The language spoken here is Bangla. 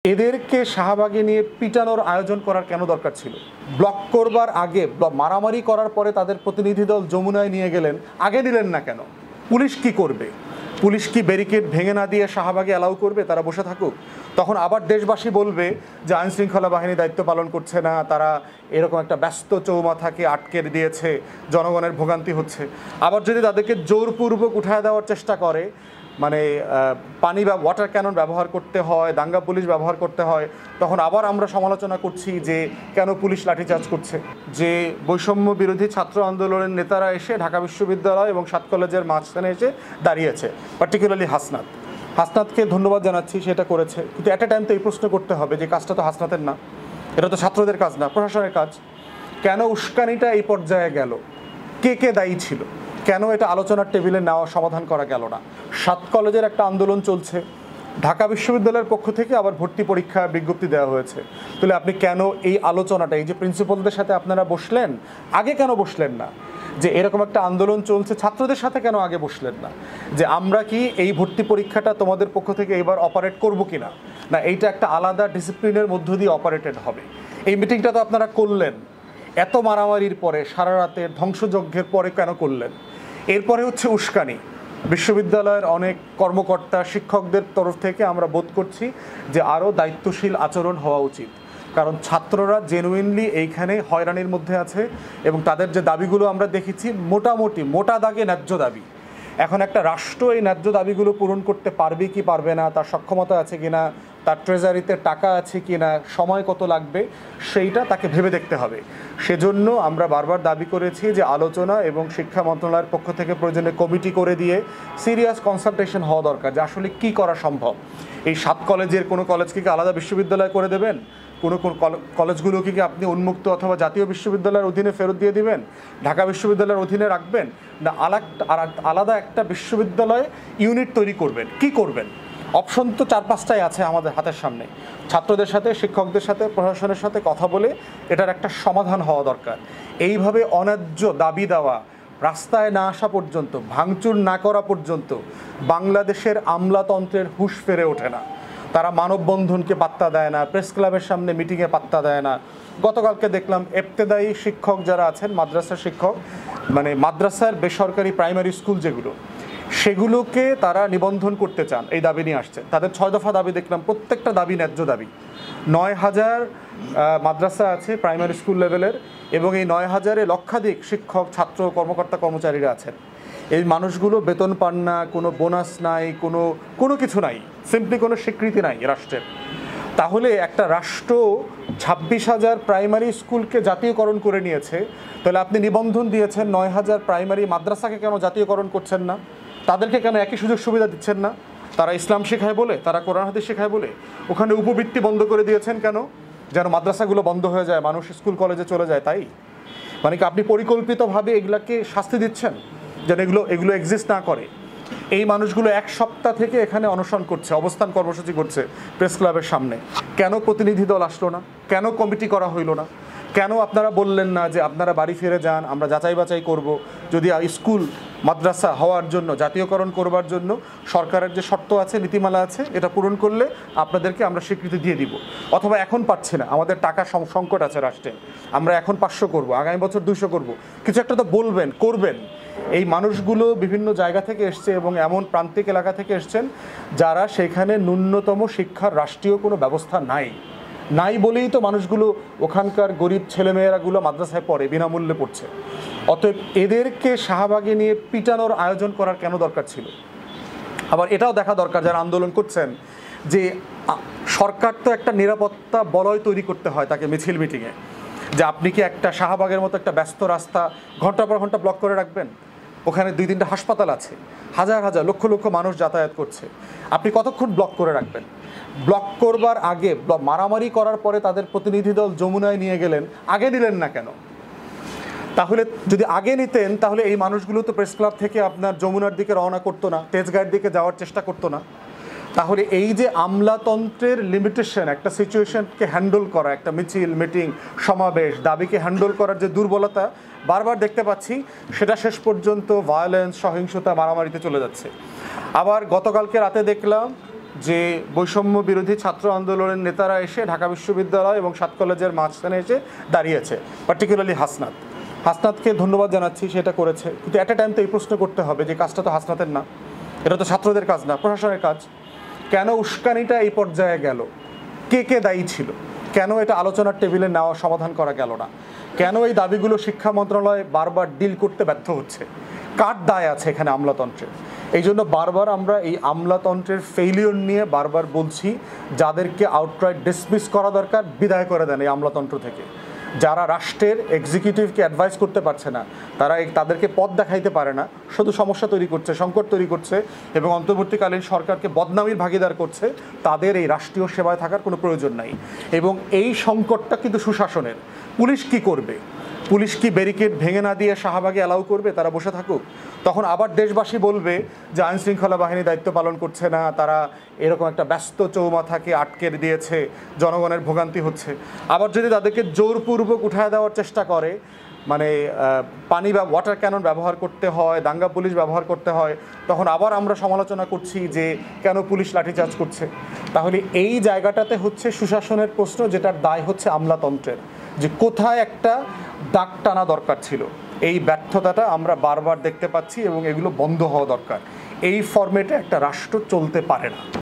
এদেরকে শাহবাগে নিয়ে পিটানোর আয়োজন করার কেন দরকার ছিল? ব্লক করবার আগে, মারামারি করার পরে তাদের প্রতিনিধি দল যমুনায় নিয়ে গেলেন, আগে নিলেন না কেন? পুলিশ কি করবে? পুলিশ কি ব্যারিকেড ভেঙে না দিয়ে শাহবাগে অ্যালাউ করবে তারা বসে থাকুক? তখন আবার দেশবাসী বলবে যে আইন শৃঙ্খলা বাহিনী দায়িত্ব পালন করছে না, তারা এরকম একটা ব্যস্ত চৌমাথাকে আটকে দিয়েছে, জনগণের ভোগান্তি হচ্ছে। আবার যদি তাদেরকে জোরপূর্বক উঠায় দেওয়ার চেষ্টা করে, মানে পানি বা ওয়াটার ক্যানন ব্যবহার করতে হয়, দাঙ্গা পুলিশ ব্যবহার করতে হয়, তখন আবার আমরা সমালোচনা করছি যে কেন পুলিশ লাঠিচার্জ করছে। যে বৈষম্য বিরোধী ছাত্র আন্দোলনের নেতারা এসে ঢাকা বিশ্ববিদ্যালয় এবং 7 কলেজের মাঝখানে এসে দাঁড়িয়েছে, পার্টিকুলারলি হাসনাতকে ধন্যবাদ জানাচ্ছি, সেটা করেছে। কিন্তু একটা টাইম তো এই প্রশ্ন করতে হবে যে কাজটা তো হাসনাতের না, এটা তো ছাত্রদের কাজ না, প্রশাসনের কাজ। কেন উস্কানিটা এই পর্যায়ে গেল? কে দায়ী ছিল? কেন এটা আলোচনার টেবিলে নেওয়া সমাধান করা গেল না? 7 কলেজের একটা আন্দোলন চলছে, ঢাকা বিশ্ববিদ্যালয়ের পক্ষ থেকে আবার ভর্তি পরীক্ষা বিজ্ঞপ্তি দেওয়া হয়েছে। তাহলে আপনি কেন এই আলোচনাটা, এই যে প্রিন্সিপালদের সাথে আপনারা বসলেন, আগে কেন বসলেন না? যে এরকম একটা আন্দোলন চলছে, ছাত্রদের সাথে কেন আগে বসলেন না? যে আমরা কি এই ভর্তি পরীক্ষাটা তোমাদের পক্ষ থেকে এবার অপারেট করবো কিনা, না এইটা একটা আলাদা ডিসিপ্লিনের মধ্য দিয়ে অপারেটেড হবে? এই মিটিংটা তো আপনারা করলেন, এত মারামারির পরে, সারা রাতের ধ্বংসযজ্ঞের পরে কেন করলেন? এরপরে হচ্ছে উস্কানি। বিশ্ববিদ্যালয়ের অনেক কর্মকর্তা, শিক্ষকদের তরফ থেকে আমরা বোধ করছি যে আরও দায়িত্বশীল আচরণ হওয়া উচিত। কারণ ছাত্ররা জেনুইনলি এইখানে হয়রানির মধ্যে আছে এবং তাদের যে দাবিগুলো আমরা দেখেছি মোটামুটি মোটা দাগে ন্যায্য দাবি। এখন একটা রাষ্ট্র এই ন্যায্য দাবিগুলো পূরণ করতে পারবে কি পারবে না, তার সক্ষমতা আছে কিনা, তার ট্রেজারিতে টাকা আছে কিনা, সময় কত লাগবে, সেইটা তাকে ভেবে দেখতে হবে। সেজন্য আমরা বারবার দাবি করেছি যে আলোচনা এবং শিক্ষা মন্ত্রণালয়ের পক্ষ থেকে প্রয়োজনে কমিটি করে দিয়ে সিরিয়াস কনসালটেশন হওয়া দরকার যে আসলে কী করা সম্ভব। এই 7 কলেজের কোনো কলেজকে কি আলাদা বিশ্ববিদ্যালয় করে দেবেন? কোন কলেজগুলোকে কি আপনি উন্মুক্ত অথবা জাতীয় বিশ্ববিদ্যালয়ের অধীনে ফেরত দিয়ে দিবেন? ঢাকা বিশ্ববিদ্যালয়ের অধীনে রাখবেন, না আলাদা একটা বিশ্ববিদ্যালয় ইউনিট তৈরি করবেন? কি করবেন? অপশন তো 4-5টাই আছে আমাদের হাতের সামনে। ছাত্রদের সাথে, শিক্ষকদের সাথে, প্রশাসনের সাথে কথা বলে এটার একটা সমাধান হওয়া দরকার। এইভাবে অন্যায্য দাবি দেওয়া, রাস্তায় না আসা পর্যন্ত, ভাঙচুর না করা পর্যন্ত বাংলাদেশের আমলাতন্ত্রের হুঁশ ফেরে ওঠে না। তারা মানববন্ধনকে পাত্তা দেয় না, প্রেস ক্লাবের সামনে মিটিংয়ে পাত্তা দেয় না। গতকালকে দেখলাম ইবতেদায়ী শিক্ষক যারা আছেন, মাদ্রাসার শিক্ষক, মানে মাদ্রাসার বেসরকারি প্রাইমারি স্কুল যেগুলো, সেগুলোকে তারা নিবন্ধন করতে চান, এই দাবি নিয়ে আসছে। তাদের 6 দফা দাবি দেখলাম, প্রত্যেকটা দাবি ন্যায্য দাবি। 9,000 মাদ্রাসা আছে প্রাইমারি স্কুল লেভেলের, এবং এই 9,000-এ লক্ষাধিক শিক্ষক, ছাত্র, কর্মকর্তা, কর্মচারীরা আছেন। এই মানুষগুলো বেতন পান না, কোনো বোনাস নাই, কোনো কিছু নাই, সিম্পলি কোনো স্বীকৃতি নাই রাষ্ট্রের। তাহলে একটা রাষ্ট্র 26,000 প্রাইমারি স্কুলকে জাতীয়করণ করে নিয়েছে, তাহলে আপনি নিবন্ধন দিয়েছেন 9,000 প্রাইমারি মাদ্রাসাকে কেন জাতীয়করণ করছেন না? তাদেরকে কেন একই সুযোগ সুবিধা দিচ্ছেন না? তারা ইসলাম শেখায় বলে, তারা কোরআন হাদিস শেখায় বলে ওখানে উপবৃত্তি বন্ধ করে দিয়েছেন কেন? যেন মাদ্রাসাগুলো বন্ধ হয়ে যায়, মানুষ স্কুল কলেজে চলে যায়, তাই? মানে কি আপনি পরিকল্পিতভাবে এগুলাকে শাস্তি দিচ্ছেন যেন এগুলো এক্সিস্ট না করে? এই মানুষগুলো 1 সপ্তাহ থেকে এখানে অনশন করছে, অবস্থান কর্মসূচি করছে প্রেস ক্লাবের সামনে। কেন প্রতিনিধি দল আসলো না? কেন কমিটি করা হইল না? কেন আপনারা বললেন না যে আপনারা বাড়ি ফিরে যান, আমরা যাচাই বাছাই করব, যদি স্কুল মাদ্রাসা হওয়ার জন্য, জাতীয়করণ করবার জন্য সরকারের যে শর্ত আছে, নীতিমালা আছে, এটা পূরণ করলে আপনাদেরকে আমরা স্বীকৃতি দিয়ে দিব। অথবা এখন পাচ্ছি না, আমাদের টাকা সংকট আছে রাষ্ট্রে, আমরা এখন 500 করব, আগামী বছর 200 করব, কিছু একটা তো বলবেন, করবেন। এই মানুষগুলো বিভিন্ন জায়গা থেকে এসছে এবং এমন প্রান্তিক এলাকা থেকে এসছেন যারা সেখানে ন্যূনতম শিক্ষার রাষ্ট্রীয় কোনো ব্যবস্থা নাই বলেই তো মানুষগুলো, ওখানকার গরিব ছেলেমেয়েরাগুলো মাদ্রাসায় পড়ে, বিনামূল্যে পড়ছে। অতএব এদেরকে শাহবাগে নিয়ে পিটানোর আয়োজন করার কেন দরকার ছিল? আবার এটাও দেখা দরকার যারা আন্দোলন করছেন যে সরকার তো একটা নিরাপত্তা বলয় তৈরি করতে হয় তাকে মিছিল মিটিংয়ে, যে আপনি কি একটা শাহবাগের মতো একটা ব্যস্ত রাস্তা ঘন্টার পর ঘন্টা ব্লক করে রাখবেন? ওখানে 2-3টা হাসপাতাল আছে, হাজার হাজার লক্ষ লক্ষ মানুষ যাতায়াত করছে, আপনি কতক্ষণ ব্লক করে রাখবেন? ব্লক করবার আগে, মারামারি করার পরে তাদের প্রতিনিধি দল যমুনায় নিয়ে গেলেন, আগে নিলেন না কেন? তাহলে যদি আগে নিতেন তাহলে এই মানুষগুলো তো প্রেস ক্লাব থেকে আপনার যমুনার দিকে রওনা করতো না, তেজগাঁয়ের দিকে যাওয়ার চেষ্টা করতো না। তাহলে এই যে আমলাতন্ত্রের লিমিটেশন, একটা সিচুয়েশনকে হ্যান্ডেল করা, একটা মিছিল, মিটিং, সমাবেশ, দাবিকে হ্যান্ডেল করার যে দুর্বলতা বারবার দেখতে পাচ্ছি, সেটা শেষ পর্যন্ত ভায়োলেন্স, সহিংসতা, মারামারিতে চলে যাচ্ছে। আবার গতকালকে রাতে দেখলাম যে বৈষম্য বিরোধী ছাত্র আন্দোলনের নেতারা এসে ঢাকা বিশ্ববিদ্যালয় এবং 7 কলেজের মাঝখানে এসে দাঁড়িয়েছে, পার্টিকুলারলি হাসনাতকে ধন্যবাদ জানাচ্ছি, সেটা করেছে। কিন্তু একটা টাইম তো এই প্রশ্ন করতে হবে যে কাজটা তো হাসনাতের না, এটা তো ছাত্রদের কাজ না, প্রশাসনের কাজ। কেন উস্কানিটা এই পর্যায়ে গেল? কে কে দায়ী ছিল? কেন এটা আলোচনার টেবিলে নেওয়া সমাধান করা গেল না? কেন এই দাবিগুলো শিক্ষা মন্ত্রণালয় বারবার ডিল করতে ব্যর্থ হচ্ছে? কার দায় আছে এখানে আমলাতন্ত্রের? এই জন্য বারবার আমরা এই আমলাতন্ত্রের ফেইলিওর নিয়ে বারবার বলছি, যাদেরকে আউটরাইট ডিসমিস করা দরকার, বিদায় করে দেন এই আমলাতন্ত্র থেকে। যারা রাষ্ট্রের এক্সিকিউটিভকে অ্যাডভাইস করতে পারছে না, তারা তাদেরকে পথ দেখাইতে পারে না, শুধু সমস্যা তৈরি করছে, সংকট তৈরি করছে এবং অন্তর্বর্তীকালীন সরকারকে বদনামির ভাগিদার করছে, তাদের এই রাষ্ট্রীয় সেবায় থাকার কোনো প্রয়োজন নাই। এবং এই সংকটটা কিন্তু সুশাসনের। পুলিশ কি করবে? পুলিশ কি ব্যারিকেড ভেঙে না দিয়ে শাহবাগে অ্যালাউ করবে তারা বসে থাকুক? তখন আবার দেশবাসী বলবে যে আইনশৃঙ্খলা বাহিনী দায়িত্ব পালন করছে না, তারা এরকম একটা ব্যস্ত চৌমাথাকে আটকে দিয়েছে, জনগণের ভোগান্তি হচ্ছে। আবার যদি তাদেরকে জোরপূর্বক উঠায় দেওয়ার চেষ্টা করে, মানে পানি বা ওয়াটার ক্যানন ব্যবহার করতে হয়, দাঙ্গা পুলিশ ব্যবহার করতে হয়, তখন আবার আমরা সমালোচনা করছি যে কেন পুলিশ লাঠিচার্জ করছে। তাহলে এই জায়গাটাতে হচ্ছে সুশাসনের প্রশ্ন, যেটার দায় হচ্ছে আমলাতন্ত্রের, যে কোথায় একটা দাগ টানা দরকার ছিল। এই ব্যর্থতাটা আমরা বারবার দেখতে পাচ্ছি এবং এগুলো বন্ধ হওয়া দরকার। এই ফরম্যাটে একটা রাষ্ট্র চলতে পারে না।